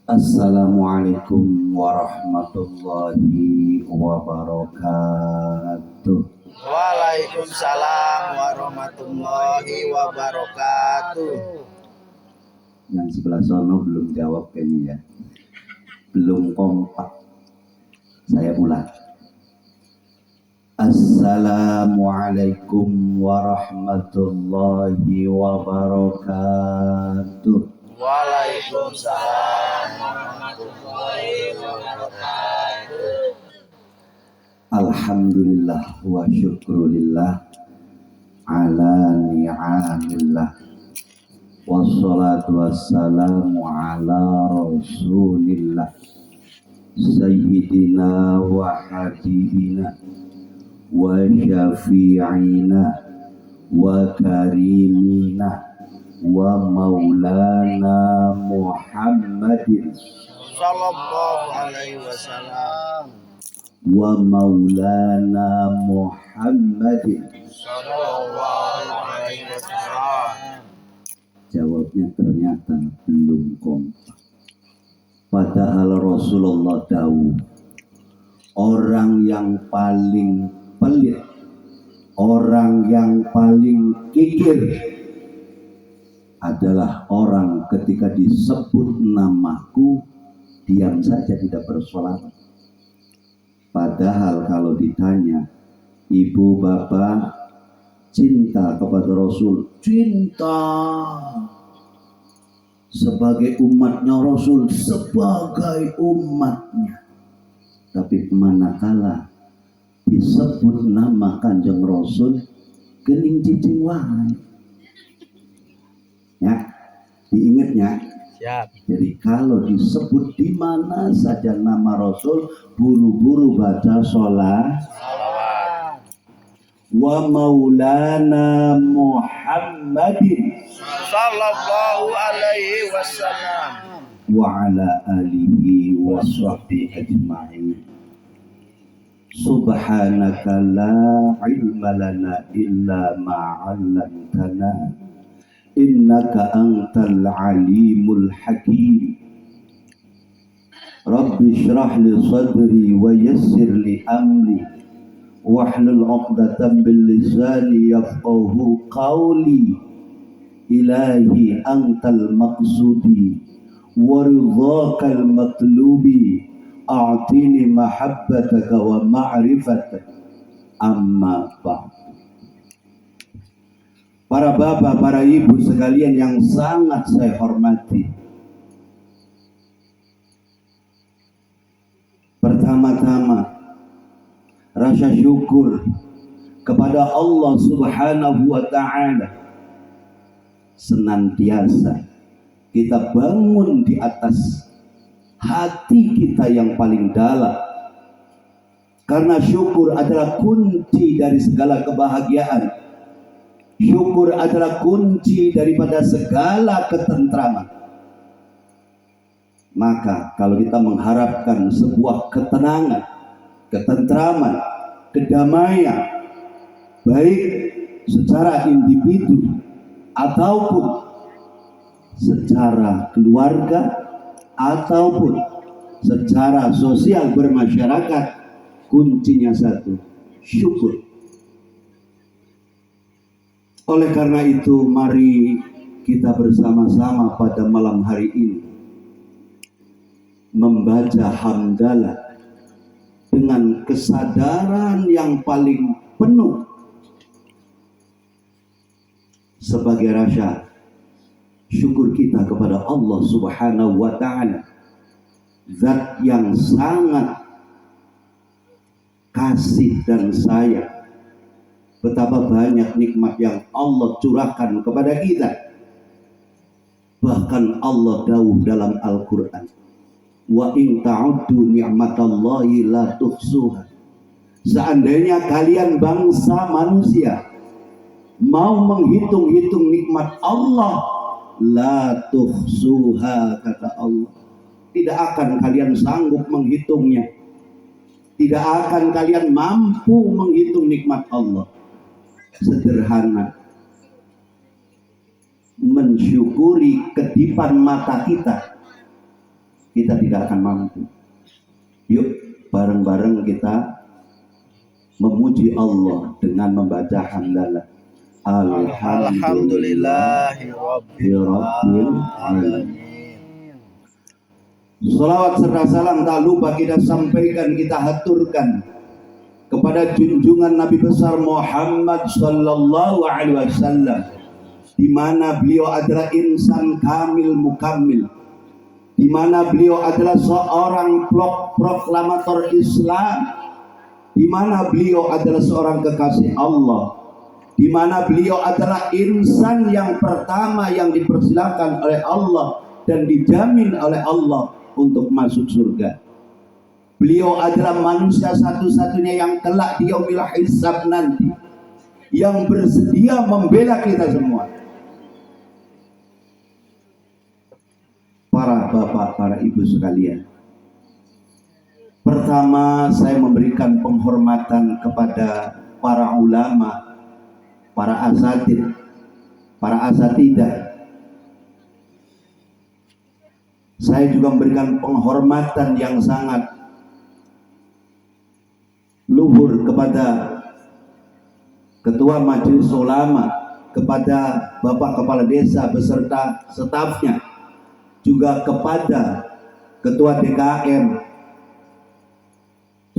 Assalamualaikum warahmatullahi wabarakatuh. Waalaikumsalam warahmatullahi wabarakatuh. Yang sebelah sono belum jawab kayaknya ya. Belum kompak. Saya ulang. Assalamualaikum warahmatullahi wabarakatuh. Waalaikumsalam warahmatullahi wabarakatuh. Alhamdulillah wa syukrulillah ala ni'amillah wassalatu wassalamu ala rasulillah sayyidina wa habibina wa syafi'ina wa karimina wa maulana Muhammadin Sallallahu alaihi wasallam. wa maulana Muhammadin. Sallallahu alaihi wasallam. Jawabnya ternyata belum kompak. Padahal Rasulullah tahu orang yang paling pelit, orang yang paling kikir adalah orang ketika disebut namaku diam saja tidak bersolawat. Padahal kalau ditanya, ibu bapak cinta kepada Rasul, cinta sebagai umatnya Rasul, sebagai umatnya. Tapi manakala disebut nama Kanjeng Rasul, gening cicing wae. Ya, diingatnya. Siap. Jadi kalau disebut di mana saja nama Rasul, buru-buru baca sholat. Salawat. Wa maulana Muhammadin Sallallahu alaihi wasallam. wa ala alihi wa sahbihi ajma'in. Subhanaka la ilma lana illa ma 'allamtana innaka antal alimul hakim. Rabbi shrah li sadri wa yassir li amri wahlul 'uqdatam min lisani yafqahu qawli. Ilahi antal maqsudi wa ridhakal matlubi a'tini mahabbataka wa ma'rifataka. Amma ba'd. Para bapak, para ibu sekalian yang sangat saya hormati, pertama-tama rasa syukur kepada Allah Subhanahu wa ta'ala. Senantiasa kita bangun di atas hati kita yang paling dalam, karena syukur adalah kunci dari segala kebahagiaan. Syukur adalah kunci daripada segala ketentraman. Maka kalau kita mengharapkan sebuah ketenangan, ketentraman, kedamaian, baik secara individu ataupun secara keluarga ataupun secara sosial bermasyarakat, kuncinya satu, syukur. Oleh karena itu, mari kita bersama-sama pada malam hari ini membaca hamdalah dengan kesadaran yang paling penuh sebagai rasa syukur kita kepada Allah Subhanahu wa ta'ala, zat yang sangat kasih dan sayang. Betapa banyak nikmat yang Allah curahkan kepada kita. Bahkan Allah dawuh dalam Al-Quran, wa in ta'uddu ni'matallahi la tuhsuha. Seandainya kalian bangsa manusia mau menghitung-hitung nikmat Allah, la tuhsuha, kata Allah, tidak akan kalian sanggup menghitungnya. Tidak akan kalian mampu menghitung nikmat Allah. Sederhana, mensyukuri kedipan mata kita kita tidak akan mampu. Yuk bareng-bareng kita memuji Allah dengan membaca hamdalah. Alhamdulillahi Rabbil alamin. Salawat serta salam tak lupa kita sampaikan, kita haturkan kepada junjungan Nabi besar Muhammad sallallahu alaihi wasallam, di mana beliau adalah insan kamil mukammil, di mana beliau adalah seorang proklamator Islam, di mana beliau adalah seorang kekasih Allah, di mana beliau adalah insan yang pertama yang dipersilakan oleh Allah dan dijamin oleh Allah untuk masuk surga. Beliau adalah manusia satu-satunya yang kelak di yaumil hisab nanti, yang bersedia membela kita semua. Para bapak, para ibu sekalian, pertama saya memberikan penghormatan kepada para ulama, para asatidz, para asatidah. Saya juga memberikan penghormatan yang sangat luhur kepada Ketua Majelis Ulama, kepada Bapak Kepala Desa beserta stafnya, juga kepada Ketua DKM,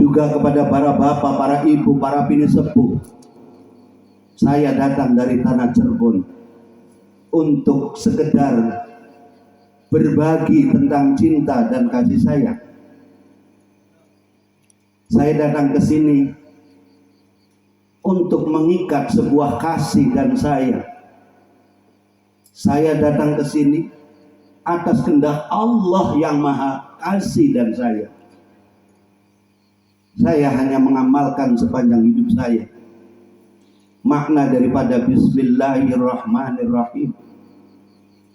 juga kepada para bapak, para ibu, para bini sepuh. Saya datang dari tanah Cirebon untuk sekedar berbagi tentang cinta dan kasih sayang. Saya datang ke sini untuk mengikat sebuah kasih dan sayang. Saya datang ke sini atas kehendak Allah yang Maha Kasih dan Sayang. Saya hanya mengamalkan sepanjang hidup saya makna daripada Bismillahirrahmanirrahim,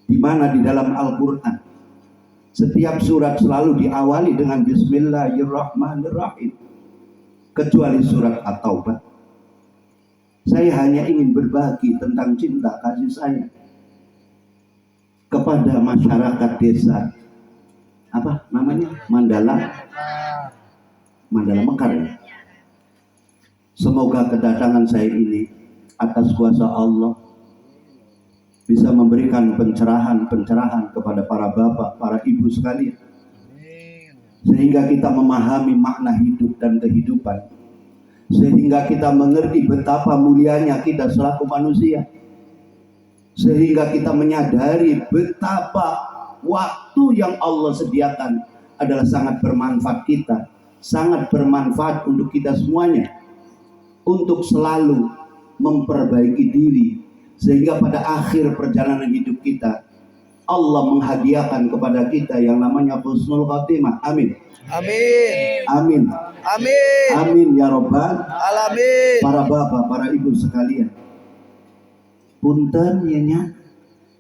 di mana di dalam Al-Quran setiap surat selalu diawali dengan Bismillahirrahmanirrahim, kecuali surat At-Taubah. Saya hanya ingin berbagi tentang cinta kasih sayang kepada masyarakat desa, apa namanya, Mandala Mekar ya. Semoga kedatangan saya ini atas kuasa Allah bisa memberikan pencerahan kepada para bapak, para ibu sekalian, sehingga kita memahami makna hidup dan kehidupan, sehingga kita mengerti betapa mulianya kita selaku manusia, sehingga kita menyadari betapa waktu yang Allah sediakan adalah sangat bermanfaat kita, sangat bermanfaat untuk kita semuanya, untuk selalu memperbaiki diri, sehingga pada akhir perjalanan hidup kita Allah menghadiahkan kepada kita yang namanya husnul khotimah. Amin. Amin. Amin. Amin. Amin ya Rabbal Alamin. Para bapak, para ibu sekalian, punten ya nya,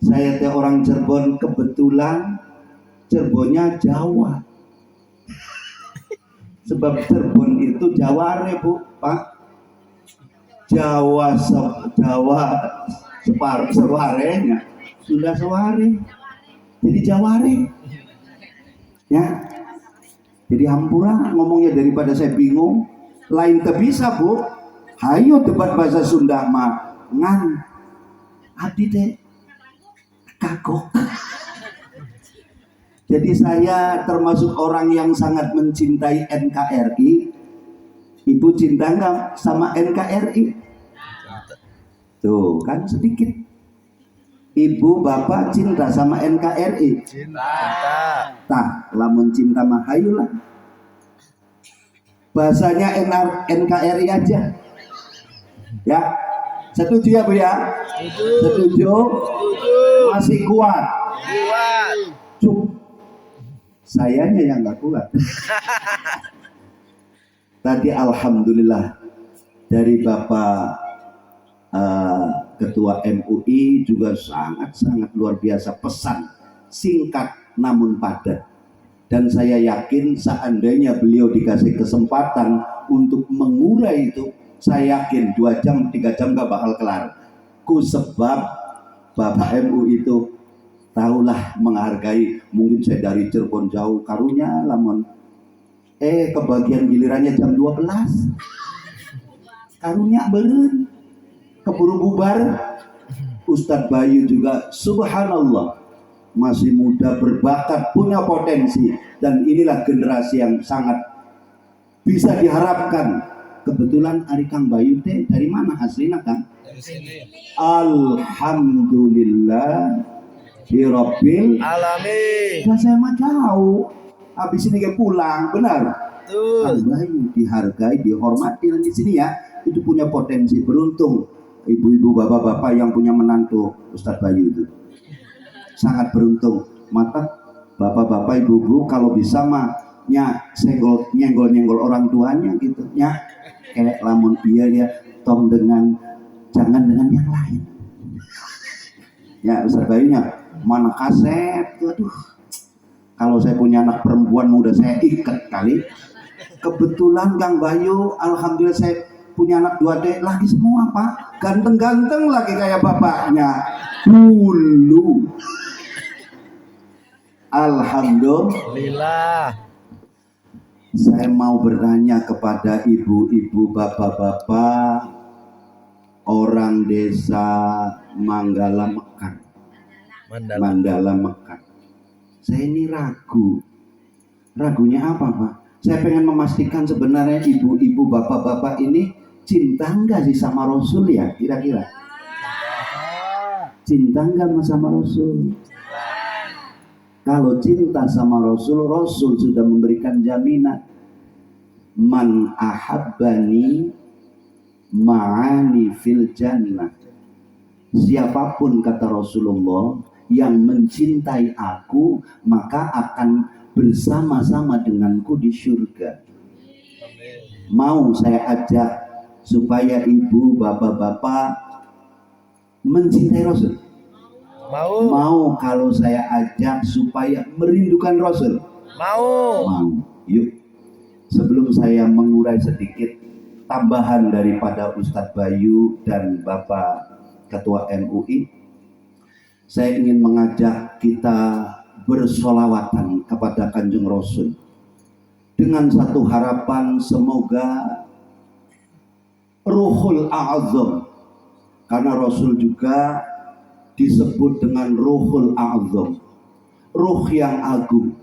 saya teh orang Cirebon, kebetulan Cirebonnya Jawa. Sebab Cirebon itu Jaware, Bu, Pak. Jawa sewarenya sudah seware, jadi Jaware ya. Jadi hampura ngomongnya, daripada saya bingung, lain teu bisa, Bu. Hayo debat bahasa Sunda mah ngan abdi teh kagok. Jadi saya termasuk orang yang sangat mencintai NKRI. Ibu cinta nggak sama NKRI? Tuh kan sedikit. Ibu bapak cinta sama NKRI? Cinta. Tah, lamun cinta mah hayulah. Bahasanya NKRI aja. Ya, setuju ya Bu ya? Setuju. Masih kuat. Kuat. Cuk. Sayanya yang nggak kuat. Tadi alhamdulillah dari Bapak Ketua MUI juga sangat luar biasa, pesan singkat namun padat. Dan saya yakin seandainya beliau dikasih kesempatan untuk mengurai itu, saya yakin 2 jam 3 jam gak bakal kelar. Ku sebab Bapak MUI itu tahulah menghargai. Mungkin saya dari Cirebon jauh karunya lamun kebagian gilirannya jam 12 karunya beureun keburu bubar. Ustadz Bayu juga subhanallah masih muda, berbakat, punya potensi, dan inilah generasi yang sangat bisa diharapkan. Kebetulan Ari Kang Bayu teh dari mana aslinya Kang? Dari sini. Alhamdulillah Birabbil Alamin. Nah, saya mah jauh. Habis ini kayak pulang, benar. Kang Betul. Bayu dihargai, dihormati di sini ya. Itu punya potensi, beruntung ibu-ibu, bapak-bapak yang punya menantu Ustadz Bayu itu. Sangat beruntung. Maka bapak-bapak, ibu-ibu kalau bisa mah nyenggol orang tuanya gitu ya. Kayak lamun ya tong jangan dengan yang lain. Ya Ustadz Bayunya mana kaset, aduh. Kalau saya punya anak perempuan muda saya ikat kali. Kebetulan Kang Bayu, alhamdulillah saya punya anak 2 adik lagi semua Pak. Ganteng-ganteng lagi kayak bapaknya. Dulu. Alhamdulillah. Saya mau bertanya kepada ibu-ibu, bapak-bapak, orang desa Manggala Mekar. Mandala Mekar. Saya ini ragu. Ragunya apa Pak? Saya pengen memastikan sebenarnya ibu-ibu, bapak-bapak ini cinta enggak sih sama Rasul ya kira-kira? Cinta enggak sama Rasul? Kalau cinta sama Rasul, Rasul sudah memberikan jaminan. Man ahabbani ma'ani fil jannah. Siapapun kata Rasulullah yang mencintai aku, maka akan bersama-sama denganku di surga. Mau saya ajak supaya ibu, bapak-bapak mencintai Rasul. Mau kalau saya ajak supaya merindukan Rasul. Mau. Yuk. Sebelum saya mengurai sedikit tambahan daripada Ustadz Bayu dan Bapak Ketua MUI, saya ingin mengajak kita bersolawatan kepada Kanjeng Rasul dengan satu harapan, semoga Ruhul A'zam, karena Rasul juga disebut dengan Ruhul A'zam, ruh yang agung,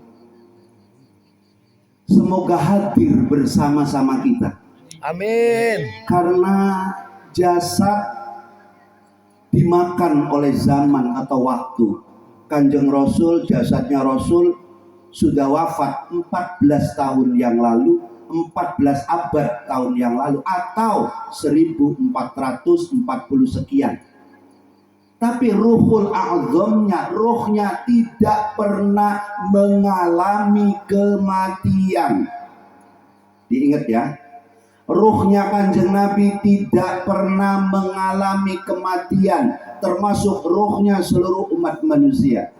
semoga hadir bersama-sama kita. Amin. Karena jasad dimakan oleh zaman atau waktu. Kanjeng Rasul, jasadnya Rasul sudah wafat 14 tahun yang lalu, 14 abad tahun yang lalu, atau 1440 sekian. Tapi Ruhul A'zamnya, rohnya tidak pernah mengalami kematian. Diingat ya, ruhnya Kanjeng Nabi tidak pernah mengalami kematian, termasuk ruhnya seluruh umat manusia.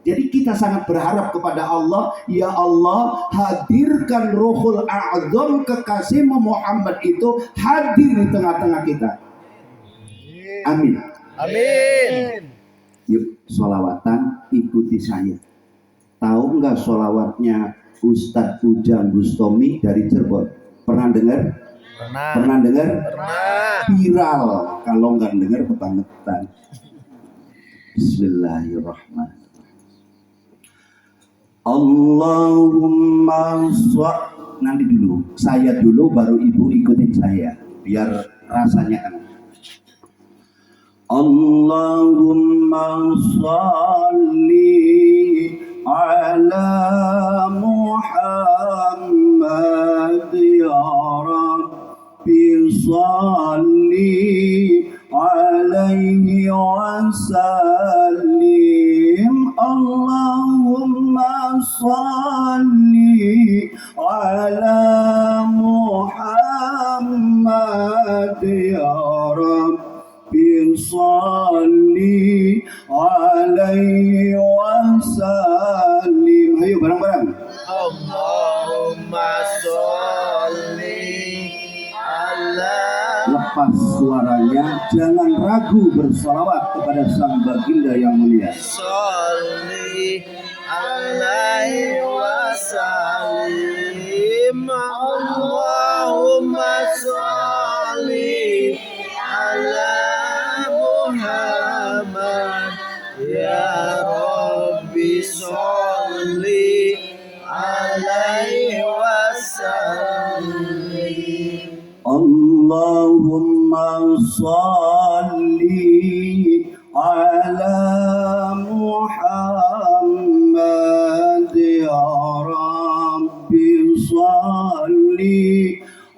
Jadi kita sangat berharap kepada Allah, ya Allah, hadirkan Ruhul A'zam kekasihmu Muhammad itu hadir di tengah-tengah kita. Amin. Amin. Yuk sholawatan, ikuti saya. Tahu nggak sholawatnya Ustadz Ujang Bustomi dari Cirebon? Pernah dengar? Pernah dengar? Pernah. Viral. Kalau nggak dengar kebangetan. Bismillahirrahmanirrahim. Allahumma nanti dulu, saya dulu baru ibu ikutin saya biar rasanya enak. Allahumma sholli ala Muhammad ya Rabbi sholli alaihi wa sallim. Allahumma sholli ala Muhammad ya Rabbi sholli alaihi wa sallim. Ayo bareng-bareng. Allahumma sholli ala. Lepas suaranya, jangan ragu bersolawat kepada sang baginda yang mulia. Sholli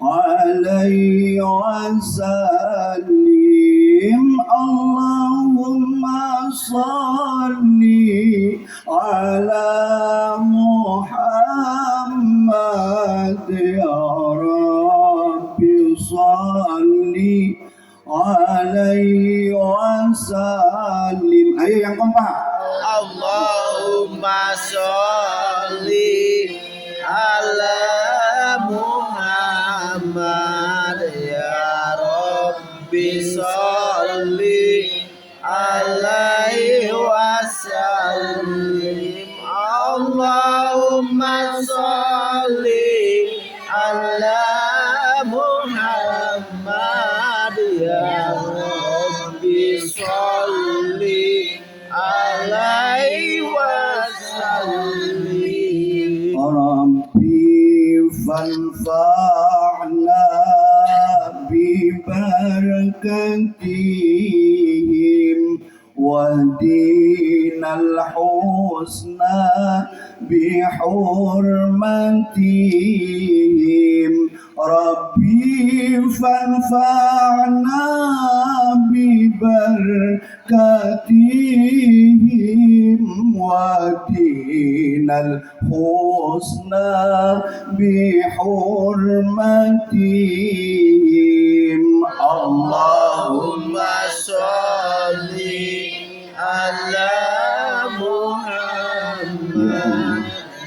عليه وسلم اللهم صل على محمد يا رب صل عليه wasallim. Ayo yang kompak. Allahumma sholli ala Muhammad ya Rabbi sholli alaihi wasallim. Allahumma sholli ala Muhammad ya Rabbi sholli alaihi wasallim. Rabbi fanfa'na bi barakatihim wahdinal husna bi hurmatihim. Rabbi fanfa'na bi barakatihim wahdinal husna bi hurmatihim. Allahumma sholli ala Muhammad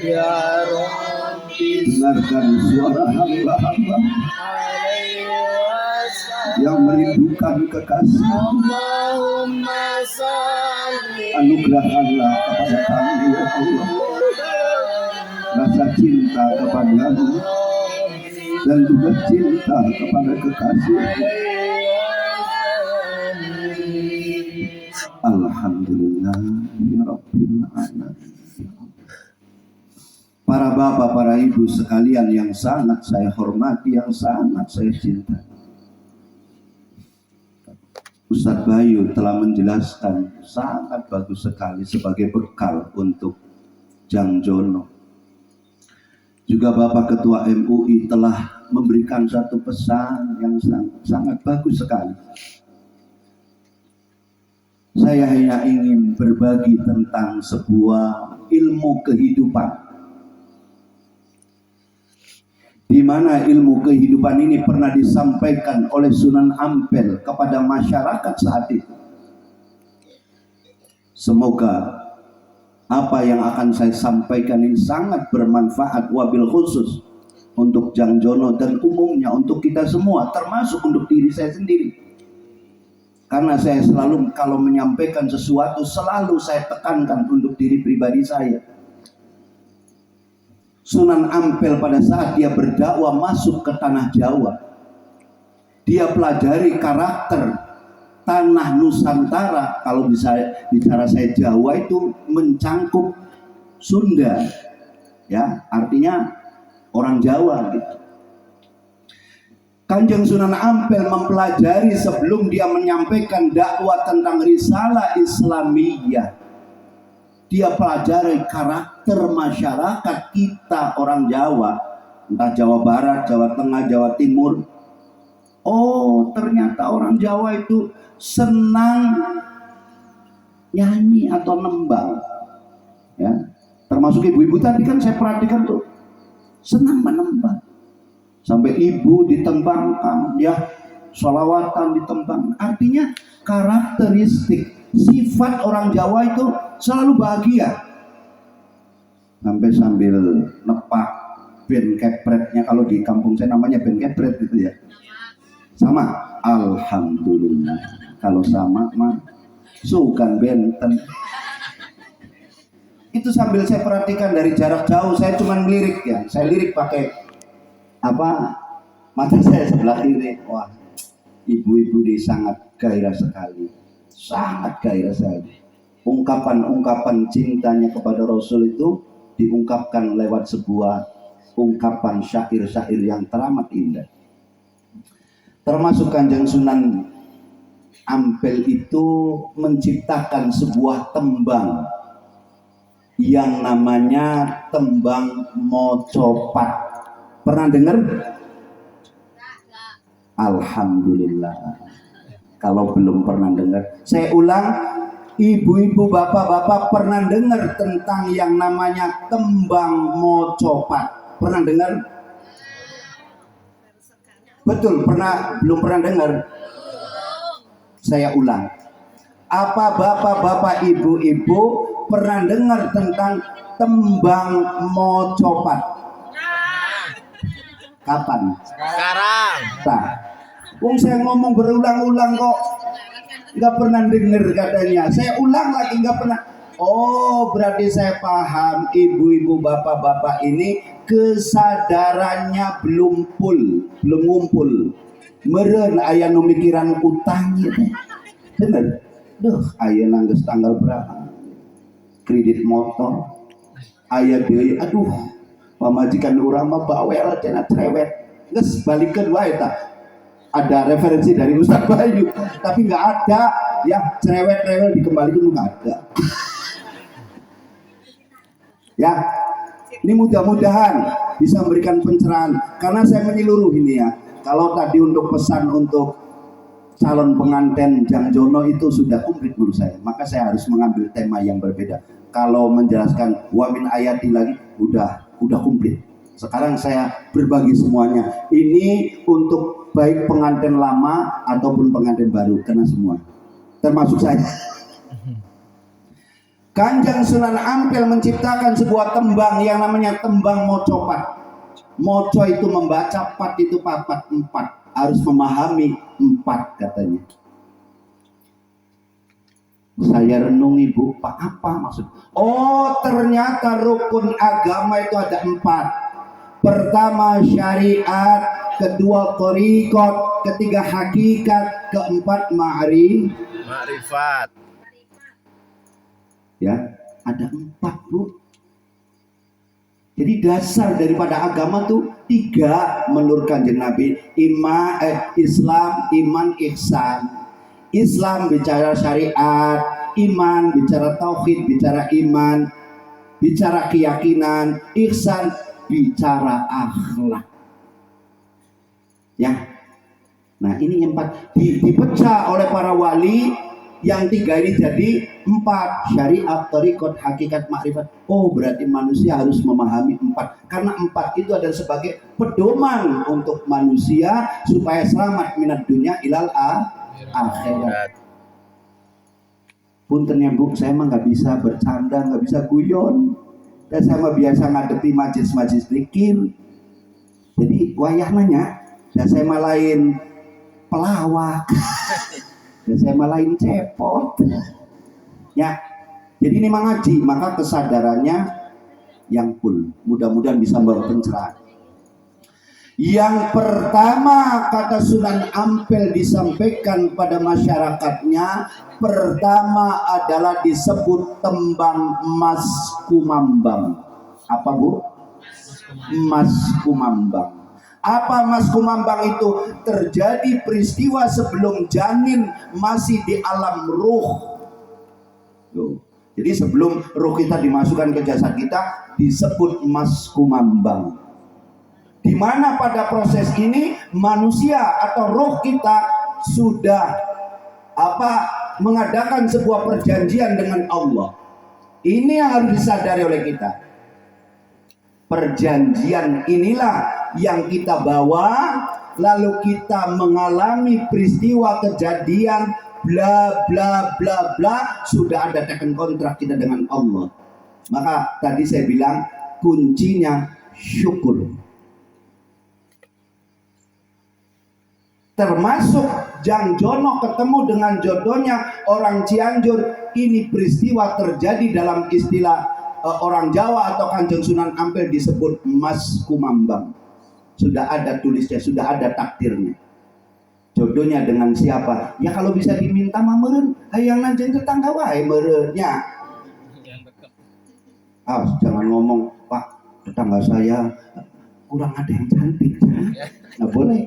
ya Rabbi Dengarkan suara hamba-hamba alaihi wasallam. yang merindukan kekasih. Allahumma sholli Anugerahkanlah kepada kami ya Allah rasa cinta kepadamu dan juga cinta kepada kekasih. Alhamdulillah ya Rabbil Alamin. Para bapak, para ibu sekalian yang sangat saya hormati, yang sangat saya cintai, Ustadz Bayu telah menjelaskan sangat bagus sekali sebagai bekal untuk Jangjono. Juga Bapak Ketua MUI telah memberikan satu pesan yang sangat bagus sekali. Saya hanya ingin berbagi tentang sebuah ilmu kehidupan, di mana ilmu kehidupan ini pernah disampaikan oleh Sunan Ampel kepada masyarakat saat itu. Semoga apa yang akan saya sampaikan ini sangat bermanfaat, wabil khusus untuk Jangjono dan umumnya untuk kita semua, termasuk untuk diri saya sendiri. Karena saya selalu kalau menyampaikan sesuatu selalu saya tekankan untuk diri pribadi saya. Sunan Ampel pada saat dia berdakwah masuk ke tanah Jawa, dia pelajari karakter tanah Nusantara. Kalau bisa bicara saya Jawa itu mencangkup Sunda, ya artinya orang Jawa gitu. Kanjeng Sunan Ampel mempelajari sebelum dia menyampaikan dakwah tentang risalah Islamiyah. Dia pelajari karakter masyarakat kita orang Jawa, entah Jawa Barat, Jawa Tengah, Jawa Timur. Oh, ternyata orang Jawa itu senang nyanyi atau nembang. Ya, termasuk ibu-ibu tadi kan saya perhatikan tuh senang menembang. Sampai ibu ditembangkan, ya, sholawatan ditembang. Artinya karakteristik sifat orang Jawa itu selalu bahagia. Sambil nepak ben kepretnya, kalau di kampung saya namanya ben kepret gitu ya. Sama, alhamdulillah. Kalau sama mah sukan benten. Itu sambil saya perhatikan dari jarak jauh, saya cuma melirik ya. Saya lirik pakai mata saya sebelah kiri. Wah, ibu-ibu ini sangat gairah sekali, sangat gairah sekali. Ungkapan-ungkapan cintanya kepada Rasul itu diungkapkan lewat sebuah ungkapan syair-syair yang teramat indah. Termasuk Kanjeng Sunan Ampel itu menciptakan sebuah tembang yang namanya tembang mocopat. Pernah dengar? Alhamdulillah. Kalau belum pernah dengar, saya ulang, ibu-ibu, bapak-bapak pernah dengar tentang yang namanya tembang mocopat? Pernah dengar? Betul, pernah? Belum pernah dengar? Saya ulang. Apa bapak-bapak, ibu-ibu pernah dengar tentang tembang mocopat? Kapan? Sekarang. Nah, wong saya ngomong berulang-ulang kok nggak pernah dengar katanya. Saya ulang lagi nggak pernah. Oh, berarti saya paham, ibu-ibu, bapak-bapak ini kesadarannya belum full, belum ngumpul. Meren aya nu mikiran utang gitu. Bener. Duh, aya nangges tanggal berapa? Kredit motor. Aya deui, aduh, pamajikan urang mah bawel cenah cerewet. Geus balikeun wae tah. Ada referensi dari Ustaz Bayu, tapi nggak ada ya cerewet-cerewet dikembalikan, nggak ada. Ya, ini mudah-mudahan bisa memberikan pencerahan karena saya menyeluruh ini ya. Kalau tadi untuk pesan untuk calon pengantin Jang Jono itu sudah komplit menurut saya, maka saya harus mengambil tema yang berbeda. Kalau menjelaskan wa min ayati lagi udah komplit. Sekarang saya berbagi semuanya. Ini untuk baik pengantin lama ataupun pengantin baru, kena semua. Termasuk saya. Kanjeng Sunan Ampel menciptakan sebuah tembang yang namanya tembang mocopat. Moco itu membaca, pat itu papat, empat. Harus memahami empat katanya. Saya renung ibu, Pak, apa maksud? Oh, ternyata rukun agama itu ada empat. Pertama syariat, kedua thariqat, ketiga hakikat, keempat Ma'rifat. Ya, ada empat, Bu. Jadi dasar daripada agama tuh tiga menurut Kanjeng Nabi. Islam, iman, ihsan. Islam bicara syariat, iman bicara tauhid, bicara iman, bicara keyakinan, ihsan bicara akhlak. Ya. Nah, ini empat dipecah oleh para wali. Yang tiga ini jadi empat, syariat, thariqat, hakikat, makrifat. Oh, berarti manusia harus memahami empat, karena empat itu adalah sebagai pedoman untuk manusia supaya selamat minat dunia ilal akhirat. Puntennya Bu, saya mah nggak bisa bercanda, nggak bisa guyon, dan saya mah biasa ngadepi majlis-majlis zikir. Jadi wayah nanya, dan saya mah lain pelawak. Dan saya malahin cepot. Ya, jadi ini mengaji, maka kesadarannya yang full. Mudah-mudahan bisa membawa pencerahan. Yang pertama kata Sunan Ampel disampaikan pada masyarakatnya, pertama adalah disebut tembang Mas Kumambang. Apa Bu? Mas Kumambang. Apa Mas Kumambang itu? Terjadi peristiwa sebelum janin masih di alam ruh. Jadi sebelum ruh kita dimasukkan ke jasad kita disebut Mas Kumambang. Di mana pada proses ini manusia atau ruh kita sudah mengadakan sebuah perjanjian dengan Allah. Ini yang harus disadari oleh kita. Perjanjian inilah yang kita bawa, lalu kita mengalami peristiwa kejadian bla bla bla bla, sudah ada teken kontrak kita dengan Allah. Maka tadi saya bilang kuncinya syukur. Termasuk Jang Jono ketemu dengan jodohnya orang Cianjur. Ini peristiwa terjadi dalam istilah orang Jawa atau Kanjeng Sunan Ampel disebut Mas Kumambang. Sudah ada tulisnya, sudah ada takdirnya. Jodohnya dengan siapa? Ya kalau bisa diminta mah meureun, hayang nanjeng tetangga wae meureunnya. Jangan ngomong, Pak, tetangga saya kurang ada yang cantik. Nggak boleh.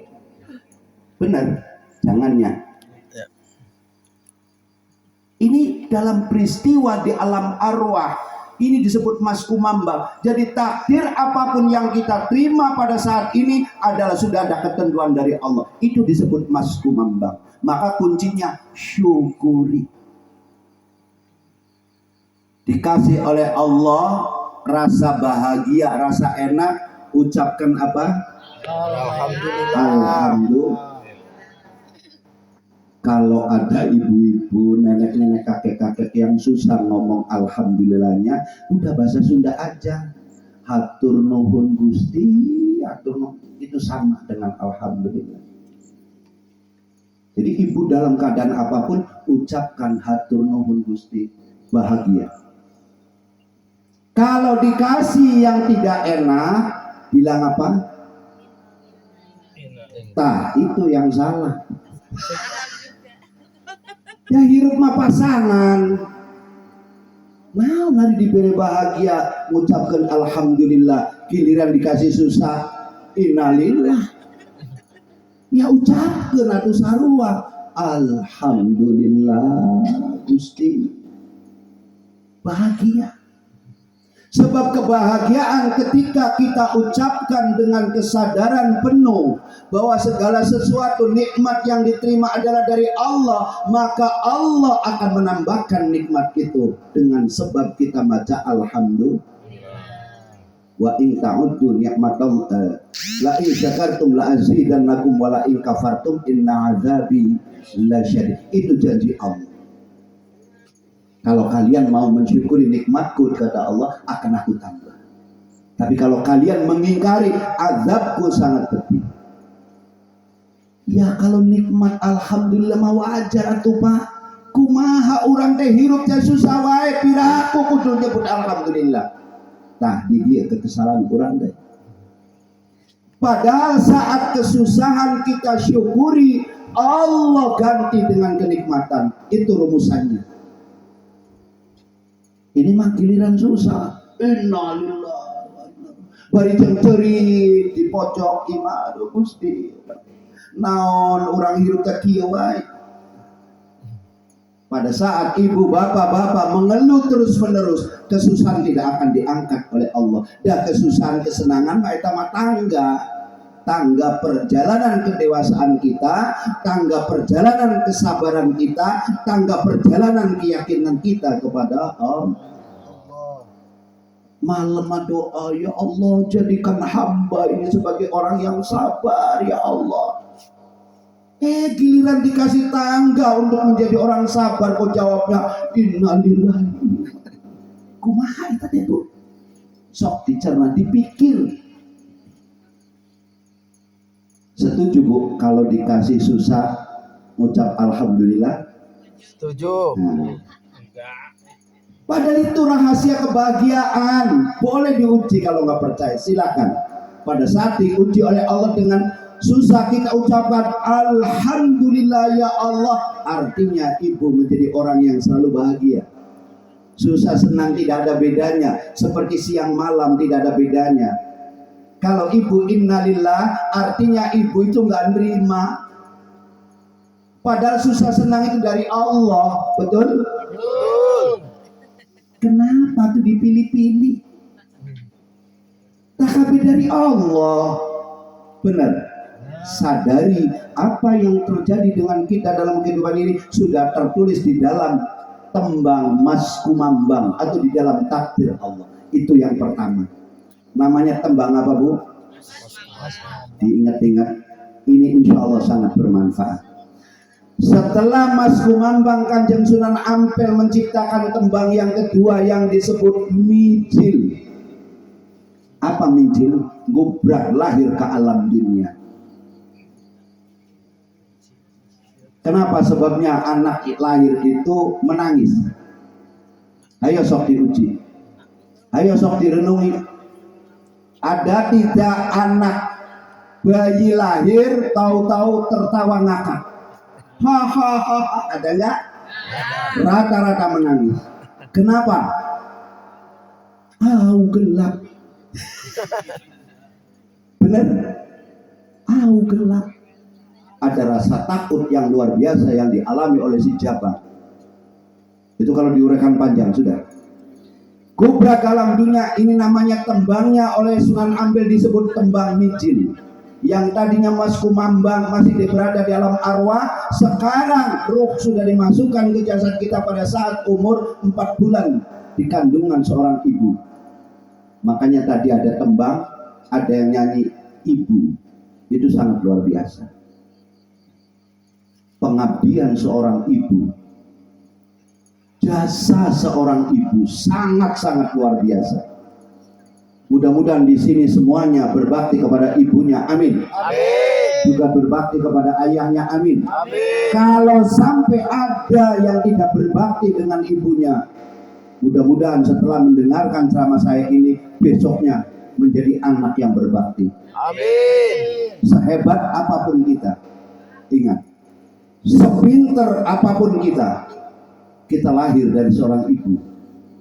Benar, jangannya. Ini dalam peristiwa di alam arwah. Ini disebut maskumambang. Jadi takdir apapun yang kita terima pada saat ini adalah sudah ada ketentuan dari Allah. Itu disebut maskumambang. Maka kuncinya syukuri. Dikasih oleh Allah rasa bahagia, rasa enak, ucapkan apa? Alhamdulillah. Alhamdulillah. Kalau ada ibu-ibu, nenek-nenek, kakek-kakek yang susah ngomong alhamdulillahnya, udah bahasa Sunda aja. Hatur nuhun Gusti, hatur nuhun, itu sama dengan alhamdulillah. Jadi ibu dalam keadaan apapun ucapkan hatur nuhun Gusti, bahagia. Kalau dikasih yang tidak enak, bilang apa? Tah, itu yang salah. Ya hirup mah pasangan. Nah, mari diberi bahagia, mengucapkan alhamdulillah. Giliran dikasih susah, innalillah. Ya ucapkan atuh sarua, alhamdulillah Gusti. Bahagia. Sebab kebahagiaan ketika kita ucapkan dengan kesadaran penuh bahwa segala sesuatu nikmat yang diterima adalah dari Allah, maka Allah akan menambahkan nikmat itu dengan sebab kita baca alhamdulillah. Wa in ta'uddu ni'matallah la in syakartum la azidannakum wa la in kafartum inna azabi lasyadid. Itu janji Allah. Kalau kalian mau mensyukuri nikmatku, kata Allah, akan aku tambah. Tapi kalau kalian mengingkari, azabku sangat pedih. Ya kalau nikmat alhamdulillah mau wajar atuh Pak. Kumaha urang teh hirup teh susah wae piraku kudu nyebut alhamdulillah. Tah di dia kekesalan urang teh. Padahal saat kesusahan kita syukuri, Allah ganti dengan kenikmatan. Itu rumusannya. Ini mah giliran susah. Innalillah. Bari cengcerit di pojok imah, aduh Gusti. Naon orang hirup teh kieu wae. Pada saat ibu bapak mengeluh terus-menerus, kesusahan tidak akan diangkat oleh Allah. Dan kesusahan kesenangan mah eta mah tangga perjalanan kedewasaan kita, tangga perjalanan kesabaran kita, tangga perjalanan keyakinan kita kepada Allah. Malam doa, ya Allah jadikan hamba ini sebagai orang yang sabar ya Allah. Giliran dikasih tangga untuk menjadi orang sabar, kok jawabnya innalillahi. Kumaha eta teh Bu? Sok dicerna dipikir. Setuju Bu kalau dikasih susah ucap alhamdulillah? Setuju. Nah. Padahal itu rahasia kebahagiaan. Boleh diuji kalau nggak percaya, silakan. Pada saat diuji oleh Allah dengan susah kita ucapkan alhamdulillah ya Allah, artinya ibu menjadi orang yang selalu bahagia. Susah senang tidak ada bedanya, seperti siang malam tidak ada bedanya. Kalau ibu innalillah, artinya ibu itu nggak nerima. Padahal susah senang itu dari Allah, betul? Kenapa tuh dipilih-pilih? Tapi dari Allah. Benar. Sadari apa yang terjadi dengan kita dalam kehidupan ini sudah tertulis di dalam tembang maskumambang atau di dalam takdir Allah. Itu yang pertama. Namanya tembang apa Bu? Diingat-ingat. Ini insya Allah sangat bermanfaat. Setelah maskumambang, Kanjeng Sunan Ampel menciptakan tembang yang kedua yang disebut mijil. Apa mijil? Gubrak lahir ke alam dunia. Kenapa? Sebabnya anak lahir itu menangis. Ayo sok diuji. Ayo sok direnungi. Ada tidak anak bayi lahir tahu-tahu tertawa ngakak? Hahaha, ada enggak? Rata-rata menangis. Kenapa? Gelap. Benar? Gelap. Ada rasa takut yang luar biasa yang dialami oleh si Jabar. Itu kalau diuraikan panjang sudah. Gubrak alam dunia ini namanya tembangnya oleh Sunan Ampel disebut tembang mijil. Yang tadinya Mas Kumambang masih berada di alam arwah, sekarang ruh sudah dimasukkan ke jasad kita pada saat umur 4 bulan di kandungan seorang ibu. Makanya tadi ada tembang, ada yang nyanyi ibu. Itu sangat luar biasa. Pengabdian seorang ibu, jasa seorang ibu sangat-sangat luar biasa. Mudah-mudahan di sini semuanya berbakti kepada ibunya, amin. Amin. Juga berbakti kepada ayahnya, amin. Amin. Kalau sampai ada yang tidak berbakti dengan ibunya, mudah-mudahan setelah mendengarkan ceramah saya ini, besoknya menjadi anak yang berbakti. Amin. Sehebat apapun kita, ingat, sepinter apapun kita lahir dari seorang ibu.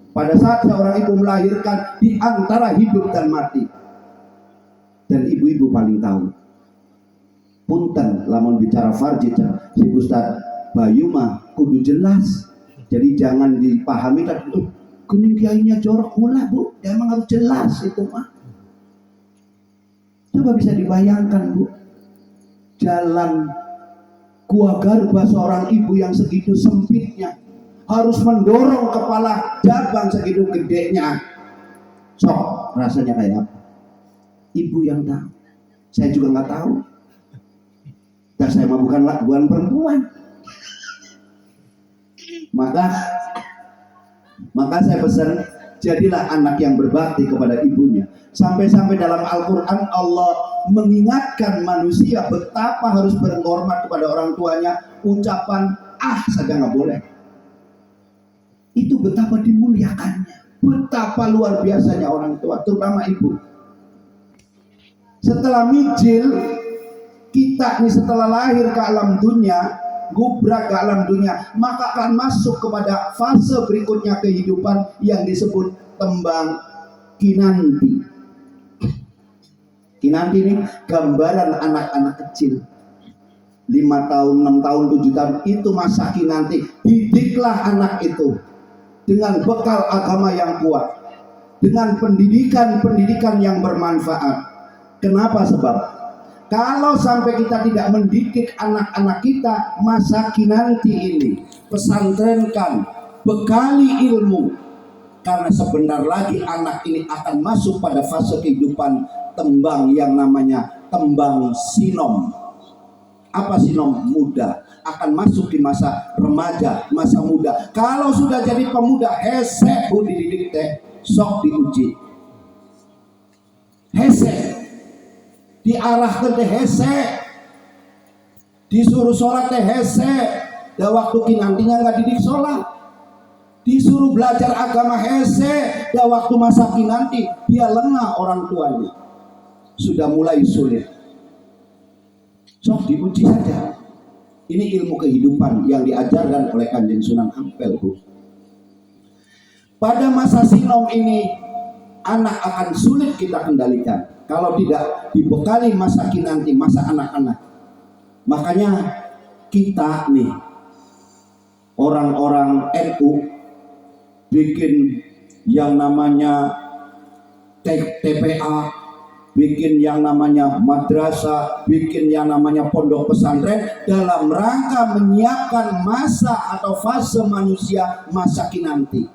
Pada saat seorang ibu melahirkan, di antara hidup dan mati, dan ibu-ibu paling tahu. Punten lamun bicara farji, si Ustaz Bayu mah kudu jelas. Jadi jangan dipahami tadi, kuning kiainya jorok pula bu, emang harus jelas itu mah. Coba bisa dibayangkan bu, jalan Gua Garba seorang ibu yang segitu sempitnya, harus mendorong kepala jabang segitu gedenya. Sok rasanya kayak apa? Ibu yang tahu. Saya juga nggak tahu. Dan saya mah bukan perempuan. Maka saya pesan, jadilah anak yang berbakti kepada ibunya. Sampai-sampai dalam Al-Quran Allah mengingatkan manusia betapa harus berhormat kepada orang tuanya. Ucapan saja nggak boleh. Itu betapa dimuliakannya, betapa luar biasanya orang tua, terutama ibu. Setelah mijil, kita nih setelah lahir ke alam dunia, gubrak ke alam dunia, maka akan masuk kepada fase berikutnya kehidupan yang disebut tembang kinanti. Kinanti ini gambaran anak-anak kecil, 5 tahun, 6 tahun, 7 tahun, itu masa kinanti. Didiklah anak itu dengan bekal agama yang kuat, dengan pendidikan yang bermanfaat. Kenapa? Sebab kalau sampai kita tidak mendidik anak-anak kita masa kinanti ini, pesantrenkan, bekali ilmu, karena sebentar lagi anak ini akan masuk pada fase kehidupan tembang yang namanya tembang sinom. Apa sinom? Muda. Akan masuk di masa remaja, masa muda. Kalau sudah jadi pemuda, hesek bu dididik teh, sok diuji. Hesek, diarahkan teh hesek, disuruh sholat teh hesek. Dan waktu kinantinya nggak didik sholat, disuruh belajar agama hesek. Dan waktu masa kinanti dia lengah orang tuanya, sudah mulai sulit. Sok diuji saja. Ini ilmu kehidupan yang diajarkan oleh Kanjeng Sunan Ampel, Bu. Pada masa sinom ini, anak akan sulit kita kendalikan kalau tidak dibekali masa kinanti, masa anak-anak. Makanya kita nih, orang-orang NU, bikin yang namanya TPA, bikin yang namanya madrasah, bikin yang namanya pondok pesantren dalam rangka menyiapkan masa atau fase manusia masa kinanti.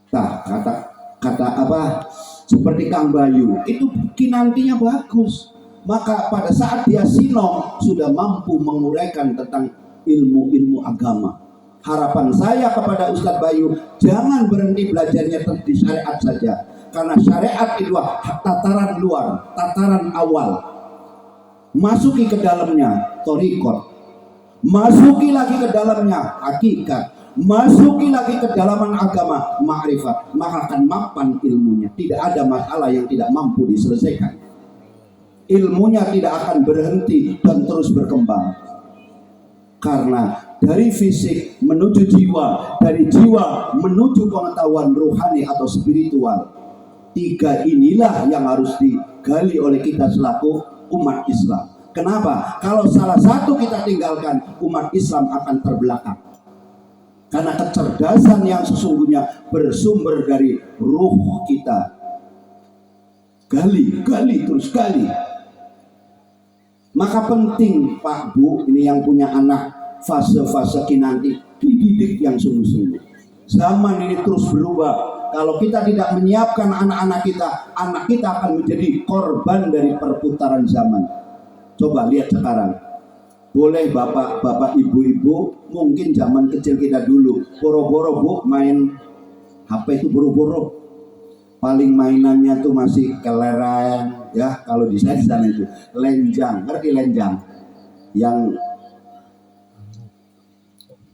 Nah, kata apa? Seperti Kang Bayu, itu kinantinya bagus. Maka pada saat dia sinom sudah mampu menguraikan tentang ilmu-ilmu agama. Harapan saya kepada Ustadz Bayu, jangan berhenti belajarnya di syariat saja. Karena syariat itu tataran luar, tataran awal. Masuki ke dalamnya thariqat, masuki lagi ke dalamnya hakikat, masuki lagi ke dalaman agama ma'rifat, maka akan mapan ilmunya. Tidak ada masalah yang tidak mampu diselesaikan. Ilmunya tidak akan berhenti dan terus berkembang. Karena dari fisik menuju jiwa, dari jiwa menuju pengetahuan rohani atau spiritual. 3 inilah yang harus digali oleh kita selaku umat Islam. Kenapa? Kalau salah satu kita tinggalkan, umat Islam akan terbelakang. Karena kecerdasan yang sesungguhnya bersumber dari ruh kita. Gali, terus gali. Maka penting Pak Bu, ini yang punya anak fase-fase kinanti, dididik yang sungguh-sungguh. Zaman ini terus berubah. Kalau kita tidak menyiapkan anak kita akan menjadi korban dari perputaran zaman. Coba lihat sekarang. Boleh bapak, ibu-ibu, mungkin zaman kecil kita dulu, boro-boro Bu main HP itu boro-boro. Paling mainannya tuh masih kelereng, ya kalau di sana itu lenjang, ngerti lenjang? Yang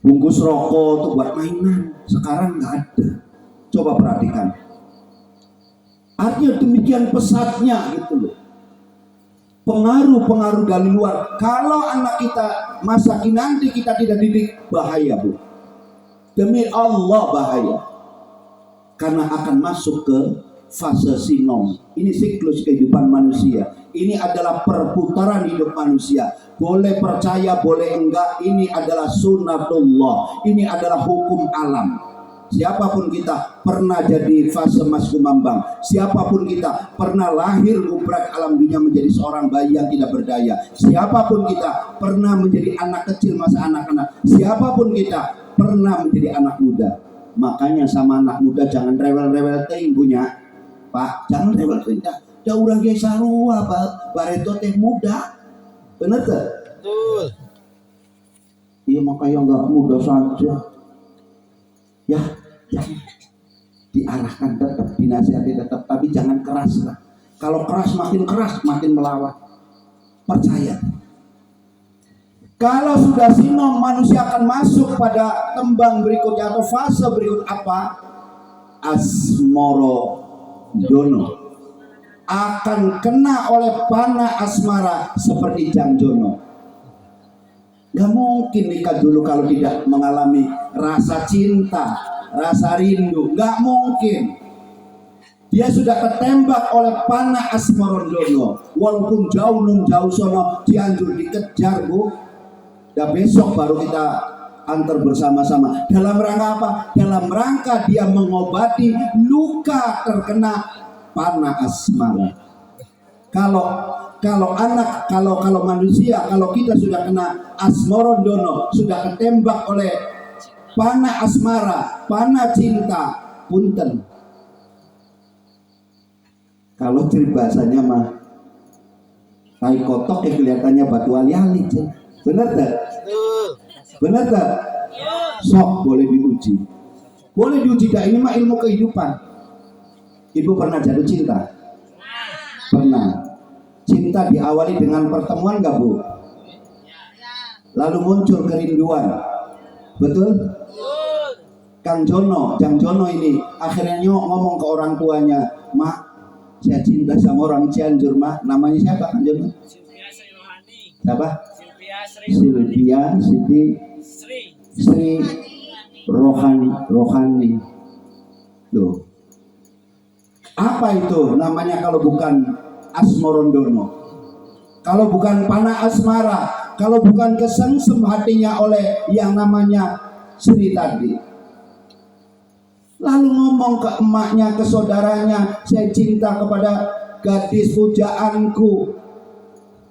bungkus rokok tuh buat mainan, sekarang nggak ada. Coba perhatikan. Artinya demikian pesatnya gitu loh. Pengaruh dari luar. Kalau anak kita masa kini nanti kita tidak didik, bahaya Bu. Demi Allah bahaya. Karena akan masuk ke fase sinom. Ini siklus kehidupan manusia. Ini adalah perputaran hidup manusia. Boleh percaya, boleh enggak. Ini adalah sunnatullah. Ini adalah hukum alam. Siapapun kita pernah jadi fase Mas Kumambang. Siapapun kita pernah lahir gubrak alam dunia menjadi seorang bayi yang tidak berdaya. Siapapun kita pernah menjadi anak kecil masa anak-anak. Siapapun kita pernah menjadi anak muda. Makanya sama anak muda jangan rewel-rewel ting punya Pak, jangan rewel ting dah. Da urang ge sarua bareto teh muda. Bener tuh? Betul. Iya makanya enggak muda saja. Ya, diarahkan tetap, dinasihati tetap, tapi jangan keras lah. Kalau keras makin melawan. Percaya. Kalau sudah sinom, manusia akan masuk pada tembang berikutnya atau fase berikut apa? Asmoro dono. Akan kena oleh panah asmara seperti Jangjono. Gak mungkin nikah dulu kalau tidak mengalami rasa cinta, rasa rindu. Gak mungkin. Dia sudah ketembak oleh panah Asmarondono. Walaupun jauh sono Cianjur dikejar Bu. Dan besok baru kita antar bersama-sama. Dalam rangka apa? Dalam rangka dia mengobati luka terkena panah asmara. Kalau manusia, kalau kita sudah kena Asmarondono, sudah ketembak oleh panah asmara, panah cinta, punten. Kalau bahasanya mah tai kotok ya kelihatannya batu ali-ali. Benar tak? Benar tak? Sok boleh diuji. Boleh diuji dah, ini mah ilmu kehidupan. Ibu pernah jatuh cinta? Pernah. Cinta diawali dengan pertemuan gak Bu? Lalu muncul kerinduan. Betul? Jang Jono ini akhirnya ngomong ke orang tuanya, "Mak, saya cinta sama orang Cianjur, Mak." Namanya siapa Kang Jono? Siapa? Sylvia Sri Rohani. Tuh. Apa itu namanya kalau bukan Asmarondono? Kalau bukan panah asmara, kalau bukan kesengsem hatinya oleh yang namanya Sri tadi. Lalu ngomong ke emaknya, ke saudaranya, "Saya cinta kepada gadis pujaanku.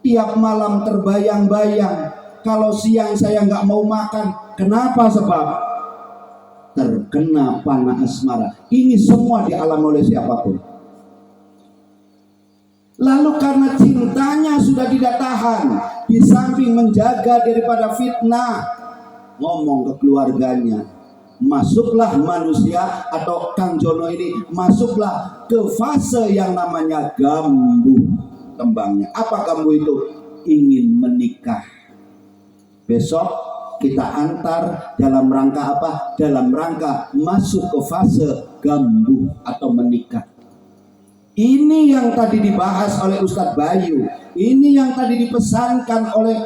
Tiap malam terbayang-bayang. Kalau siang saya nggak mau makan." Kenapa? Sebab terkena panah asmara. Ini semua dialami oleh siapapun. Lalu karena cintanya sudah tidak tahan, di samping menjaga daripada fitnah, ngomong ke keluarganya, masuklah manusia atau Kang Jono ini masuklah ke fase yang namanya gambuh. Tembangnya apa gambuh itu? Ingin menikah. Besok kita antar dalam rangka apa? Dalam rangka masuk ke fase gambuh atau menikah. Ini yang tadi dibahas oleh Ustadz Bayu. Ini yang tadi dipesankan oleh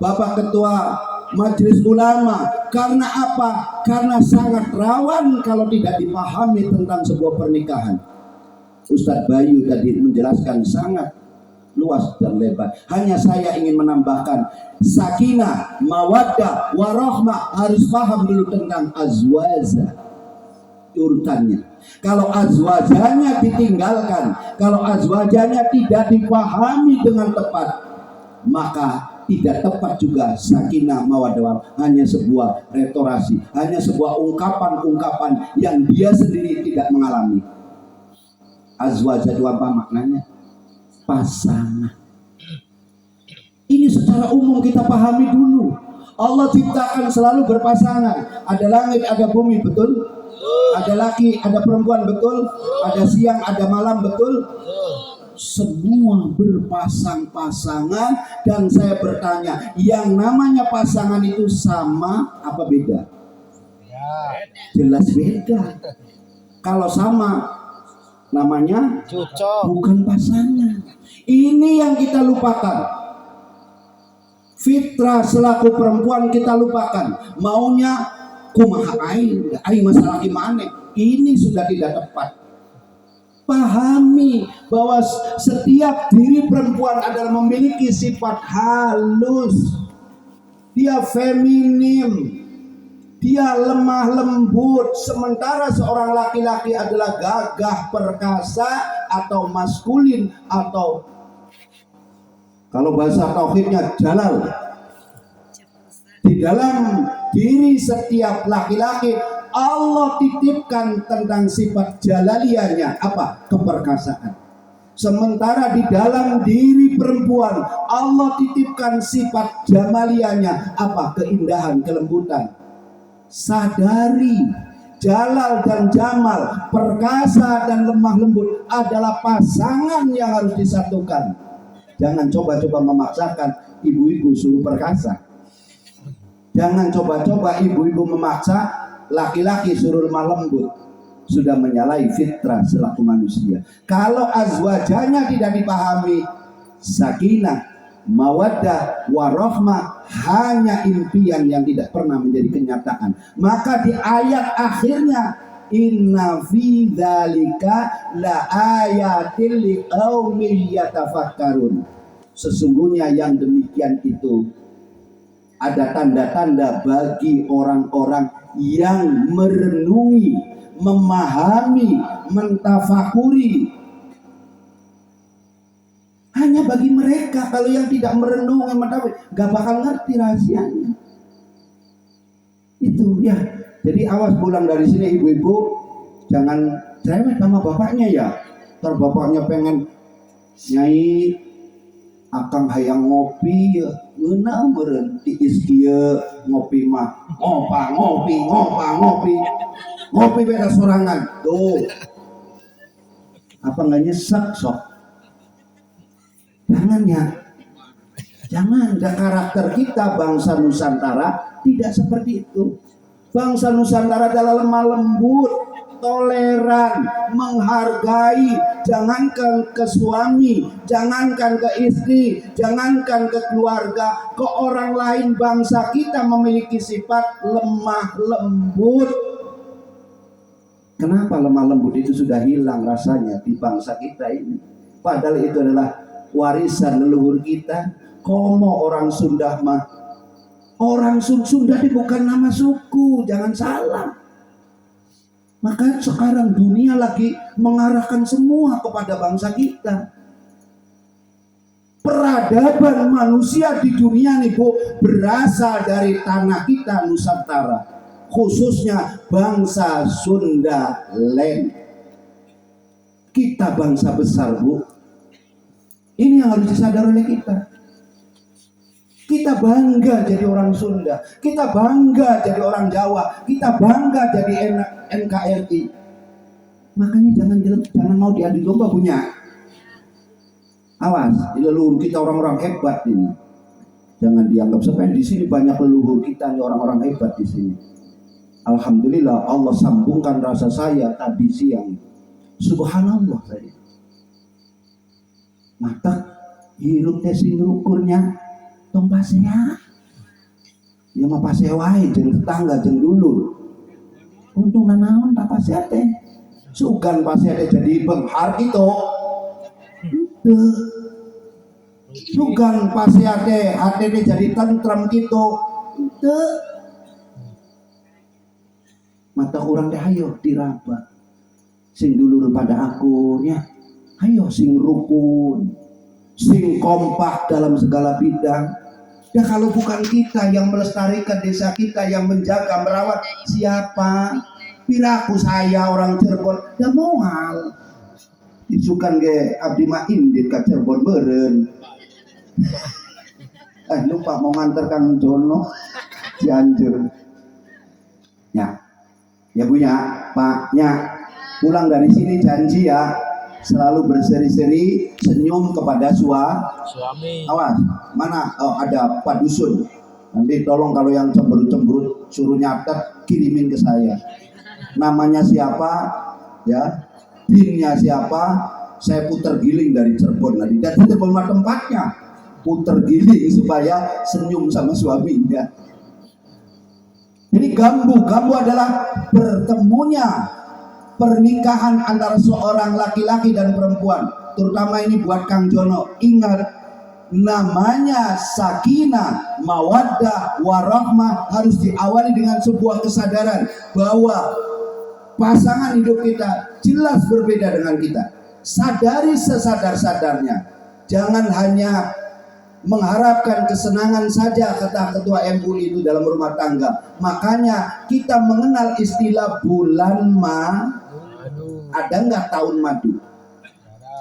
Bapak Ketua Majelis Ulama. Karena apa? Karena sangat rawan kalau tidak dipahami tentang sebuah pernikahan. Ustadz Bayu tadi menjelaskan sangat luas dan lebar. Hanya saya ingin menambahkan sakinah, mawaddah, warahmah. Harus paham dulu tentang azwaja, urutannya. Kalau azwajanya ditinggalkan, kalau azwajanya tidak dipahami dengan tepat, maka tidak tepat juga sakinah mawaddah warahmah. Hanya sebuah retorasi, hanya sebuah ungkapan-ungkapan yang dia sendiri tidak mengalami. Azwajah itu apa maknanya? Pasangan. Ini secara umum kita pahami dulu. Allah ciptakan selalu berpasangan. Ada langit, ada bumi, betul? Ada laki, ada perempuan, betul? Ada siang, ada malam, betul? Semua berpasang-pasangan. Dan saya bertanya, yang namanya pasangan itu sama apa beda? Jelas beda. Kalau sama, namanya bukan pasangan. Ini yang kita lupakan. Fitrah selaku perempuan kita lupakan. Maunya kumaha aing masalah gimana? Ini sudah tidak tepat. Pahami bahwa setiap diri perempuan adalah memiliki sifat halus. Dia feminim. Dia lemah lembut, sementara seorang laki-laki adalah gagah perkasa atau maskulin, atau kalau bahasa tauhidnya jalal. Di dalam diri setiap laki-laki Allah titipkan tentang sifat jalaliyahnya apa? Keperkasaan. Sementara di dalam diri perempuan Allah titipkan sifat jamaliyahnya apa? Keindahan, kelembutan. Sadari jalal dan jamal, perkasa dan lemah lembut adalah pasangan yang harus disatukan. Jangan coba-coba memaksakan ibu-ibu suruh perkasa. Jangan coba-coba ibu-ibu memaksa laki-laki suruh lemah lembut. Sudah menyalahi fitrah selaku manusia. Kalau azwajanya tidak dipahami, sakinah, mawaddah, warahmah hanya impian yang tidak pernah menjadi kenyataan. Maka di ayat akhirnya, inna fi dzalika la ayatil liqaumin yatafakkarun. Sesungguhnya yang demikian itu ada tanda-tanda bagi orang-orang yang merenungi, memahami, mentafakuri. Hanya bagi mereka. Kalau yang tidak merenungi, gak bakal ngerti rahasianya. Itu ya. Jadi awas pulang dari sini ibu-ibu, jangan cerewet sama bapaknya ya. Ntar bapaknya pengen nyai akang hayang ngopi ya, ngeunah meureun tiis kieu ngopi mah ngopi beda sorangan tuh. Apa nggak nyesek sok? Jangan ya, jangan. Dan karakter kita bangsa Nusantara tidak seperti itu. Bangsa Nusantara adalah lemah lembut, toleran, menghargai. Jangankan ke suami, jangankan ke istri, jangankan ke keluarga, ke orang lain. Bangsa kita memiliki sifat lemah lembut. Kenapa lemah lembut itu sudah hilang rasanya di bangsa kita ini? Padahal itu adalah warisan leluhur kita. Komo orang Sunda mah, orang Sunda itu bukan nama suku, jangan salah. Maka sekarang dunia lagi mengarahkan semua kepada bangsa kita. Peradaban manusia di dunia nih Bu, berasal dari tanah kita Nusantara, khususnya bangsa Sunda Land. Kita bangsa besar Bu. Ini yang harus disadari oleh kita. Kita bangga jadi orang Sunda, kita bangga jadi orang Jawa, kita bangga jadi NKRI. Makanya jangan mau diadu domba punya. Awas, leluhur kita orang-orang hebat ini. Jangan dianggap sepele. Di sini banyak leluhur kita nih, orang-orang hebat di sini. Alhamdulillah Allah sambungkan rasa saya tadi siang. Subhanallah saya. Mata hirup tesing ukurnya. Tong pasea, ya mah pasea wae jeung tetangga jeung dulur. Untung nanaon tak pasea teh, sugan pasea teh jadi benghar gitu. Sugan pasti hati jadi tentram gitu. Ente. Mata orang deh ayo diraba. Sing dulur pada akurnya. Ayo sing rukun. Sing kompak dalam segala bidang. Ya kalau bukan kita yang melestarikan desa kita, yang menjaga, merawat, siapa? Piraku saya orang Cirebon, ya mohal. Isukan ge abdi main di Cirebon beren. Lupa mau nganter Kang Jono Cianjur. Ya punya Paknya pulang dari sini janji ya selalu berseri-seri senyum kepada suami. Awas mana ada Pak Dusun, nanti tolong kalau yang cemberut suruh nyatet kirimin ke saya namanya siapa ya, pinnya siapa, saya putar giling dari Cirebon nanti dan itu tempatnya putar giling supaya senyum sama suaminya. Jadi gambu adalah bertemunya pernikahan antara seorang laki-laki dan perempuan. Terutama ini buat Kang Jono. Ingat, namanya sakinah, mawaddah, warahmah harus diawali dengan sebuah kesadaran bahwa pasangan hidup kita jelas berbeda dengan kita. Sadari sesadar-sadarnya. Jangan hanya mengharapkan kesenangan saja, kata ketua MUI itu dalam rumah tangga. Makanya kita mengenal istilah bulan ada nggak tahun madu?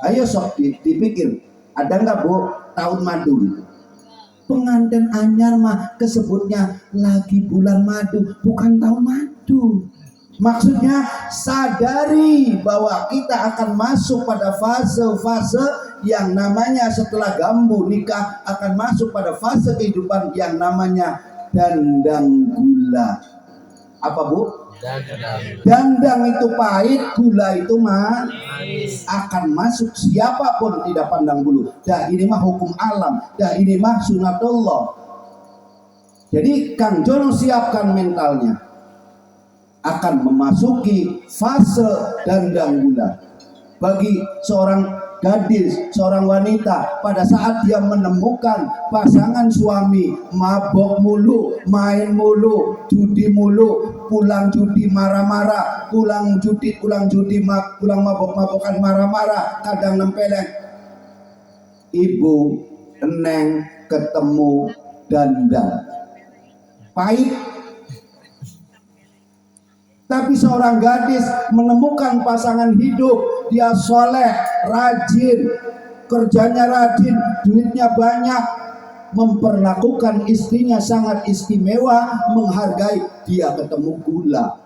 Ayo sok dipikir, ada nggak Bu tahun madu gitu? Pengantin anyar mah kesebutnya lagi bulan madu, bukan tahun madu. Maksudnya sadari bahwa kita akan masuk pada fase-fase yang namanya setelah gambu nikah akan masuk pada fase kehidupan yang namanya dandang gula. Apa Bu? Dandang itu pahit, gula itu manis. Akan masuk siapapun tidak pandang bulu. Dah ini mah hukum alam, dah ini mah sunatullah. Jadi Kang Jono siapkan mentalnya akan memasuki fase dandang gula. Bagi seorang gadis, seorang wanita pada saat dia menemukan pasangan suami mabok mulu, main mulu, judi mulu, pulang judi marah-marah, pulang mabok-mabokan marah-marah, kadang nempeleng. Ibu Eneng ketemu dandang pahit. Tapi seorang gadis menemukan pasangan hidup, dia soleh, rajin, kerjanya rajin, duitnya banyak, memperlakukan istrinya sangat istimewa, menghargai, dia ketemu gula,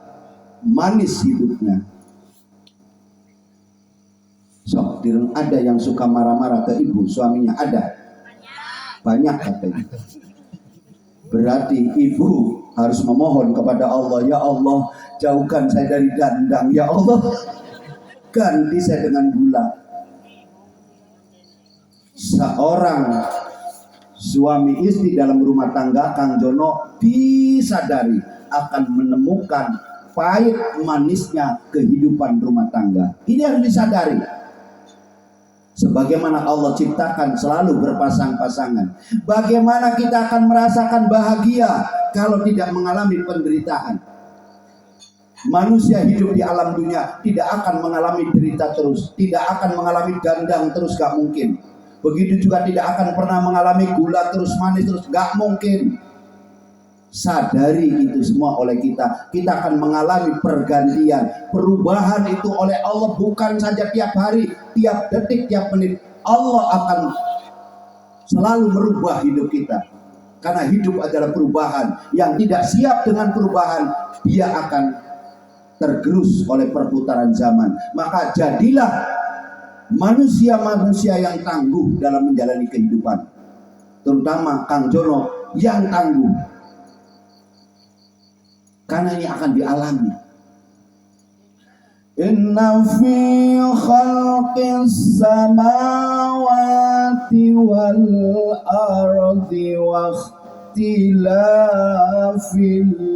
manis hidupnya. So, ada yang suka marah-marah ke ibu, suaminya ada? Banyak katanya. Berarti ibu harus memohon kepada Allah, ya Allah, jauhkan saya dari dandang, ya Allah, ganti saya dengan gula. Seorang suami istri dalam rumah tangga, Kang Jono disadari akan menemukan pahit manisnya kehidupan rumah tangga. Ini harus disadari. Sebagaimana Allah ciptakan selalu berpasang-pasangan. Bagaimana kita akan merasakan bahagia kalau tidak mengalami penderitaan? Manusia hidup di alam dunia tidak akan mengalami derita terus, tidak akan mengalami dandang terus, gak mungkin. Begitu juga tidak akan pernah mengalami gula terus, manis terus, gak mungkin. Sadari itu semua oleh kita. Kita akan mengalami pergantian. Perubahan itu oleh Allah bukan saja tiap hari, tiap detik, tiap menit. Allah akan selalu merubah hidup kita. Karena hidup adalah perubahan. Yang tidak siap dengan perubahan, dia akan tergerus oleh perputaran zaman. Maka jadilah manusia-manusia yang tangguh dalam menjalani kehidupan. Terutama Kang Jono yang tangguh. Karena ini akan dialami. Inna fi khalqis samawati wal ardi wa ikhtilafil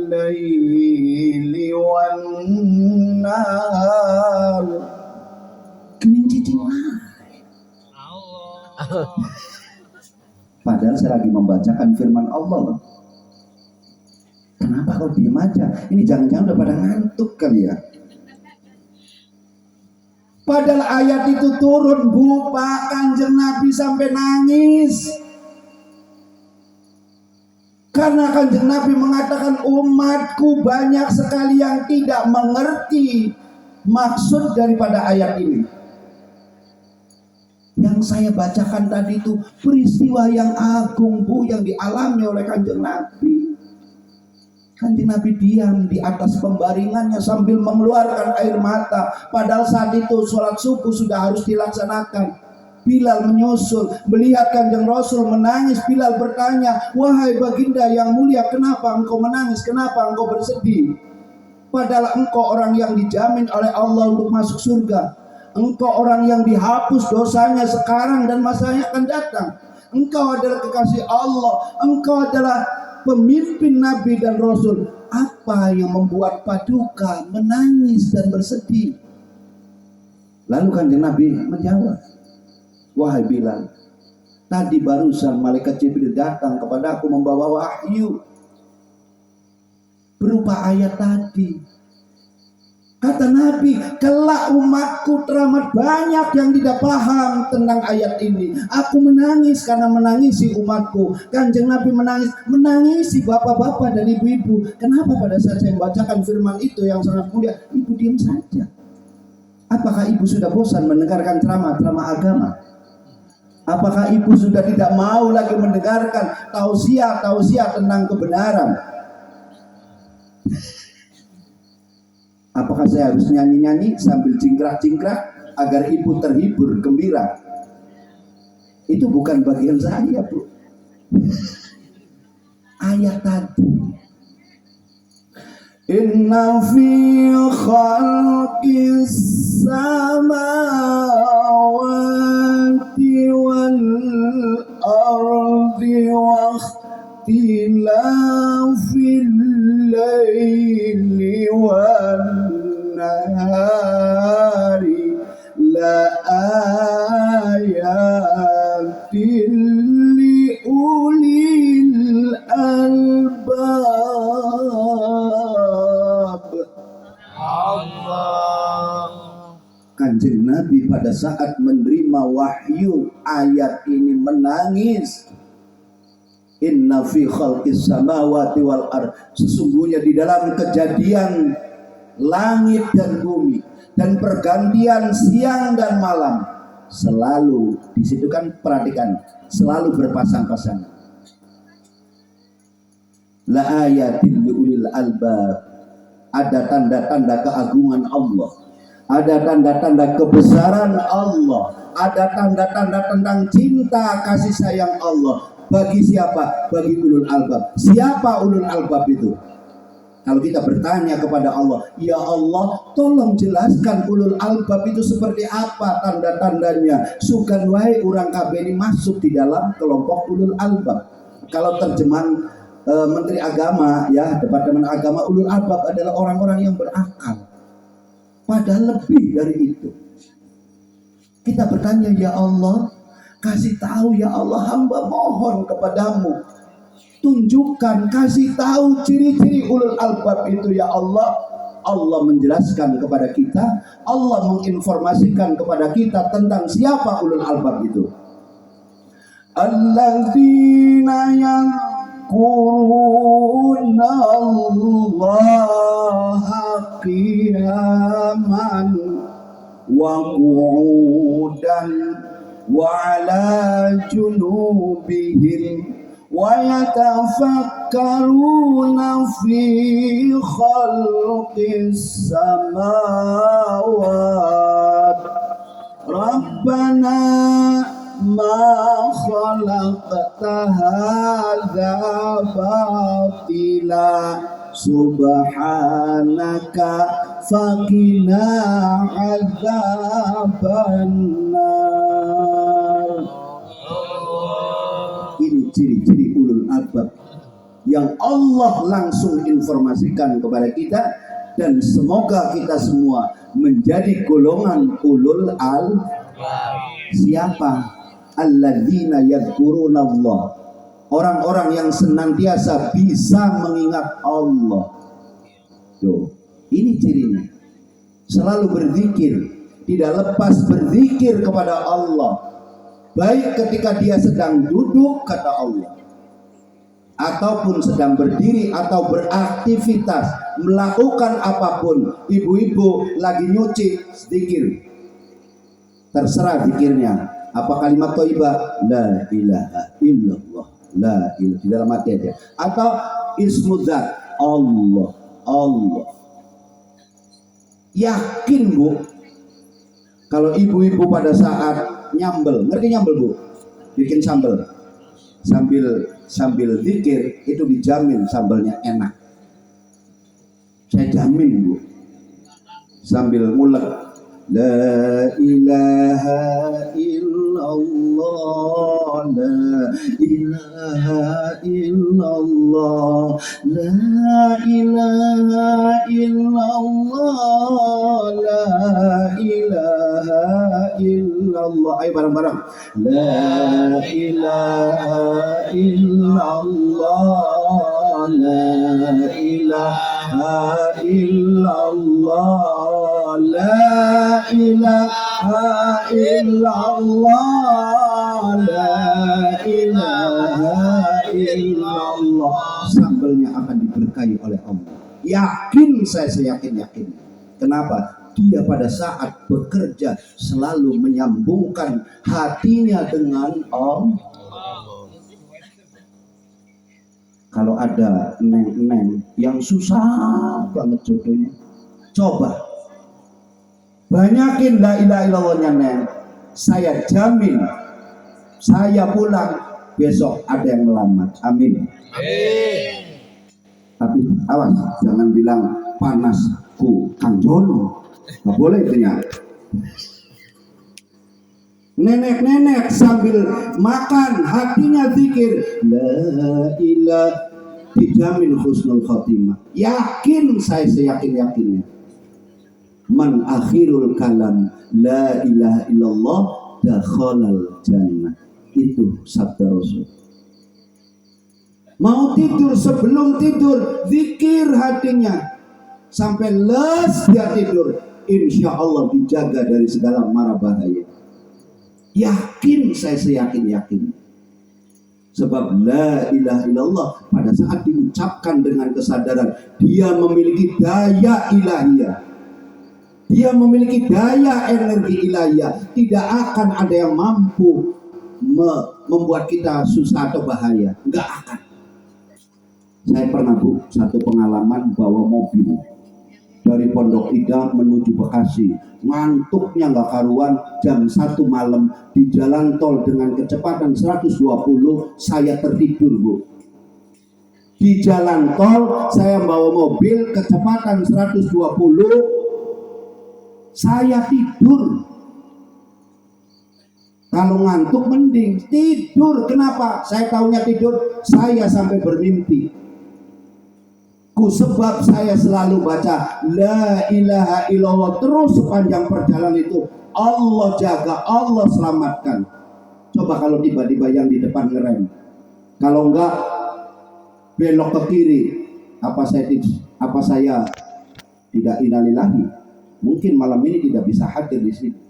laili wan nahar. Kening cicing Padahal saya lagi membacakan firman Allah loh. Kenapa kau diem aja? Ini jangan-jangan udah pada ngantuk kali ya. Padahal ayat itu turun, Bu, Pak, Kanjeng Nabi sampai nangis. Karena Kanjeng Nabi mengatakan umatku banyak sekali yang tidak mengerti maksud daripada ayat ini. Yang saya bacakan tadi itu peristiwa yang agung, Bu, yang dialami oleh Kanjeng Nabi. Kanjeng Nabi diam di atas pembaringannya sambil mengeluarkan air mata. Padahal saat itu sholat subuh sudah harus dilaksanakan. Bilal menyusul, melihat Kanjeng Rasul menangis. Bilal bertanya, wahai baginda yang mulia, kenapa engkau menangis? Kenapa engkau bersedih? Padahal engkau orang yang dijamin oleh Allah untuk masuk surga. Engkau orang yang dihapus dosanya sekarang dan masanya akan datang. Engkau adalah kekasih Allah. Engkau adalah pemimpin Nabi dan Rasul. Apa yang membuat Paduka menangis dan bersedih? Lalu Kanjeng Nabi menjawab, wahai Bilal, tadi barusan malaikat Jibril datang kepada aku membawa wahyu berupa ayat tadi. Kata Nabi, kelak umatku teramat banyak yang tidak paham tentang ayat ini. Aku menangis karena menangisi umatku. Kanjeng Nabi menangisi bapak-bapak dan ibu-ibu. Kenapa pada saat saya membacakan firman itu yang sangat mulia, ibu diam saja? Apakah ibu sudah bosan mendengarkan ceramah-ceramah agama? Apakah ibu sudah tidak mau lagi mendengarkan tausiah-tausiah tentang kebenaran? Apakah saya harus nyanyi-nyanyi sambil cingkrah-cingkrah agar ibu terhibur, gembira? Itu bukan bagian saya, Bu. Ayat tadi. Inna fi khalqis samawati wal ardi wa ikhtilafil laili wan nahari la ayatin li ulil albab. Allah. Kanjeng Nabi pada saat menerima wahyu ayat ini menangis. Inna fi khalqis samawati wal ard, sesungguhnya di dalam kejadian langit dan bumi dan pergantian siang dan malam, selalu di situ kan, perhatikan, selalu berpasang-pasang. La ayatin liulil albab, ada tanda-tanda keagungan Allah, ada tanda-tanda kebesaran Allah, ada tanda-tanda tentang cinta kasih sayang Allah. Bagi siapa? Bagi ulul albab. Siapa ulul albab itu? Kalau kita bertanya kepada Allah, ya Allah, tolong jelaskan ulul albab itu seperti apa tanda-tandanya. Sugan wae urang kabeh ini masuk di dalam kelompok ulul albab. Kalau terjemahan Menteri Agama, ya, Departemen Agama, ulul albab adalah orang-orang yang berakal. Padahal lebih dari itu. Kita bertanya, ya Allah, kasih tahu ya Allah, hamba mohon kepadamu, tunjukkan, kasih tahu ciri-ciri ulul albab itu ya Allah. Allah menjelaskan kepada kita, Allah menginformasikan kepada kita tentang siapa ulul albab itu. Alladzina yadhkuruna Allaha qiyaman wa qu'udan wa ala junubihim wa yatafakkaruna fi khalqis samawat Rabbana ma khalaqta hadza batila subhanaka faqina adzabannar. Ini ciri-ciri ulul albab yang Allah langsung informasikan kepada kita, dan semoga kita semua menjadi golongan ulul albab. Siapa? alladzina yadhkurunallah, orang-orang yang senantiasa bisa mengingat Allah. Tuh, ini cirinya. Selalu berzikir, tidak lepas berzikir kepada Allah. Baik ketika dia sedang duduk, kata Allah, ataupun sedang berdiri atau beraktivitas, melakukan apapun. Ibu-ibu lagi nyuci, zikir. Terserah zikirnya. Apa kalimat thayyibah? La ilaha illallah. La ilaha, di dalam hati aja. Atau ismudzat, Allah, Allah. Yakin, Bu, kalau ibu-ibu pada saat nyambel, ngerti nyambel, Bu? Bikin sambel. Sambil zikir itu dijamin sambalnya enak. Saya jamin, Bu. Sambil ngulek, la ilaha illallah, la ilaha illallah, la ilaha illallah, la ilaha illallah. Ayo bareng-bareng, la ilaha illallah, la ilaha illallah, la ilaha illallah, la ilaha illallah. Sambelnya akan diberkahi oleh Allah. Yakin, saya yakin. Kenapa? Dia pada saat bekerja selalu menyambungkan hatinya dengan Allah. Kalau ada neng-neng yang susah banget jodohnya, coba banyakin la ilaha illallahnya, neng. Saya jamin, saya pulang besok ada yang melamar. Amin. Tapi awas, jangan bilang panasku Kang Jono. Nggak boleh ternyata. Nenek-nenek sambil makan hatinya zikir, la ilaha, dijamin husnul khotimah. Yakin, saya seyakin-yakinnya. Man akhirul kalam la ilaha illallah dakhalal jannah. Itu sabda Rasul. Mau tidur, sebelum tidur zikir hatinya sampai les dia tidur, insya Allah dijaga dari segala mara bahaya. Yakin, saya seyakin-yakin. Sebab la ilaha illallah pada saat diucapkan dengan kesadaran, dia memiliki daya ilahiyah, dia memiliki daya energi ilahiyah. Tidak akan ada yang mampu membuat kita susah atau bahaya. Enggak akan. Saya pernah, Bu, satu pengalaman bawa mobil dari Pondok Indah menuju Bekasi, ngantuknya nggak karuan. Jam 1 malam di jalan tol dengan kecepatan 120, saya tertidur, Bu. Di jalan tol saya bawa mobil kecepatan 120, saya tidur. Kalau ngantuk mending tidur. Kenapa? Saya tahunya tidur, saya sampai bermimpi. Sebab saya selalu baca la ilaha illallah terus sepanjang perjalanan itu. Allah jaga, Allah selamatkan. Coba kalau tiba-tiba yang di depan ngerem, kalau enggak belok ke kiri, apa saya tidak innalillahi, mungkin malam ini tidak bisa hadir di sini.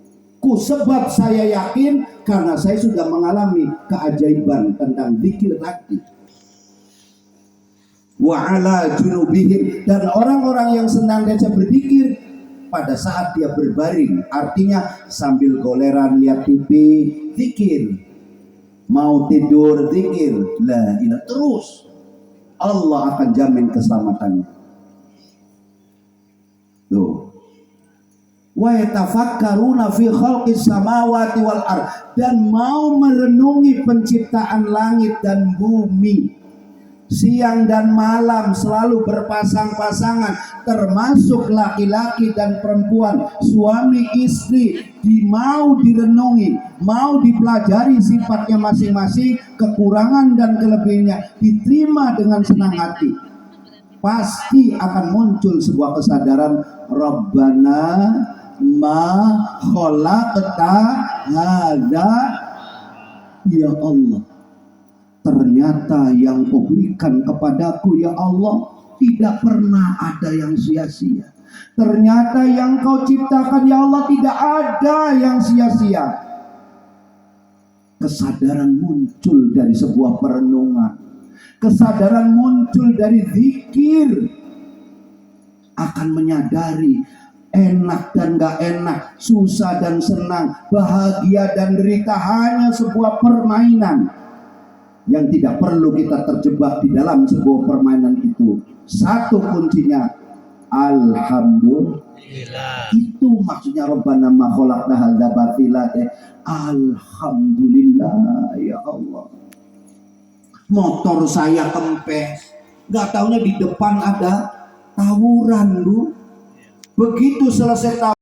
Sebab saya yakin karena saya sudah mengalami keajaiban tentang zikir tadi. Wa ala junubihim, dan orang-orang yang senantiasa berzikir pada saat dia berbaring, artinya sambil goleran lihat TV zikir, mau tidur zikir, la ilaha terus, Allah akan jamin keselamatannya. Tuh. Wa yatafakkaruna fi khalqis samawati wal ard, dan mau merenungi penciptaan langit dan bumi. Siang dan malam selalu berpasang-pasangan, termasuk laki-laki dan perempuan, suami istri, mau direnungi, mau dipelajari sifatnya masing-masing, kekurangan dan kelebihannya, diterima dengan senang hati. Pasti akan muncul sebuah kesadaran, Rabbana ma khalaqta hadza ya Allah, ternyata yang kau berikan kepadaku ya Allah tidak pernah ada yang sia-sia. Ternyata yang kau ciptakan ya Allah tidak ada yang sia-sia. Kesadaran muncul dari sebuah perenungan. Kesadaran muncul dari zikir. Akan menyadari enak dan gak enak, susah dan senang, bahagia dan derita hanya sebuah permainan yang tidak perlu kita terjebak di dalam sebuah permainan itu. Satu kuncinya, alhamdulillah. Itu maksudnya Rabbana ma khalaqna hadza batila. Alhamdulillah ya Allah. Motor saya kempes, nggak taunya di depan ada tawuran, Bu. Begitu selesai